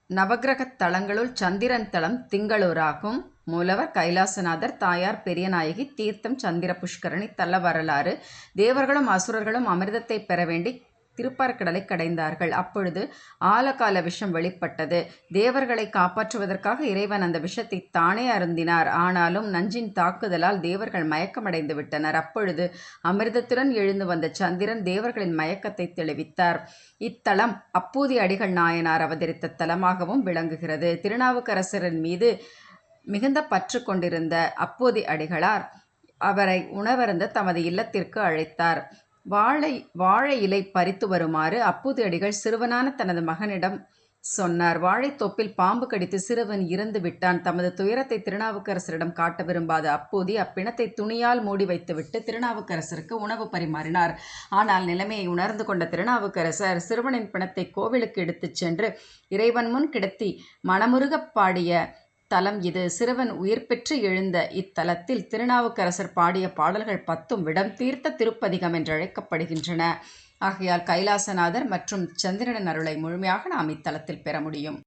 நவக்கிரகத் தலங்களுள் சந்திரன் தலம் திங்களூராகும். மூலவர் கைலாசநாதர். தாயார் பெரியநாயகி. தீர்த்தம் சந்திர புஷ்கரணி. தல வரலாறு. தேவர்களும் அசுரர்களும் அமிர்தத்தை பெற வேண்டி திருப்பார்கடலை கடைந்தார்கள். அப்பொழுது ஆலகால விஷம் வெளிப்பட்டது. தேவர்களை காப்பாற்றுவதற்காக இறைவன் அந்த விஷத்தை தானே அருந்தினார். ஆனாலும் நஞ்சின் தாக்குதலால் தேவர்கள் மயக்கமடைந்து விட்டனர். அப்பொழுது அமிர்தத்துடன் எழுந்து வந்த சந்திரன் தேவர்களின் மயக்கத்தை தெளிவித்தார். இத்தலம் அப்பூதி அடிகள் நாயனார் அவதரித்த தலமாகவும் விளங்குகிறது. திருநாவுக்கரசரின் மீது மிகுந்த பற்று கொண்டிருந்த அப்பூதி அடிகளார் அவரை உணவருந்த தமது இல்லத்திற்கு அழைத்தார். வாழை இலை பறித்து வருமாறு அப்பூதி அடிகள் சிறுவனான தனது மகனிடம் சொன்னார். வாழைத்தோப்பில் பாம்பு கடித்து சிறுவன் இறந்து விட்டான். தமது துயரத்தை திருநாவுக்கரசரிடம் காட்ட விரும்பாத அப்பூதி அப்பிணத்தை துணியால் மூடி வைத்துவிட்டு திருநாவுக்கரசருக்கு உணவு பரிமாறினார். ஆனால் நிலைமையை உணர்ந்து கொண்ட திருநாவுக்கரசர் சிறுவனின் பிணத்தை கோவிலுக்கு எடுத்துச் சென்று இறைவன் முன் கிடத்தி மனமுருகப் பாடிய தலம் இது. சிறுவன் உயிர் பெற்று எழுந்த இத்தலத்தில் திருநாவுக்கரசர் பாடிய பாடல்கள் 10 விடம் தீர்த்த திருப்பதிகம் என்றழைக்கப்படுகின்றன. ஆகையால் கைலாசநாதர் மற்றும் சந்திரனின் அருளை முழுமையாக நாம் இத்தலத்தில் பெற முடியும்.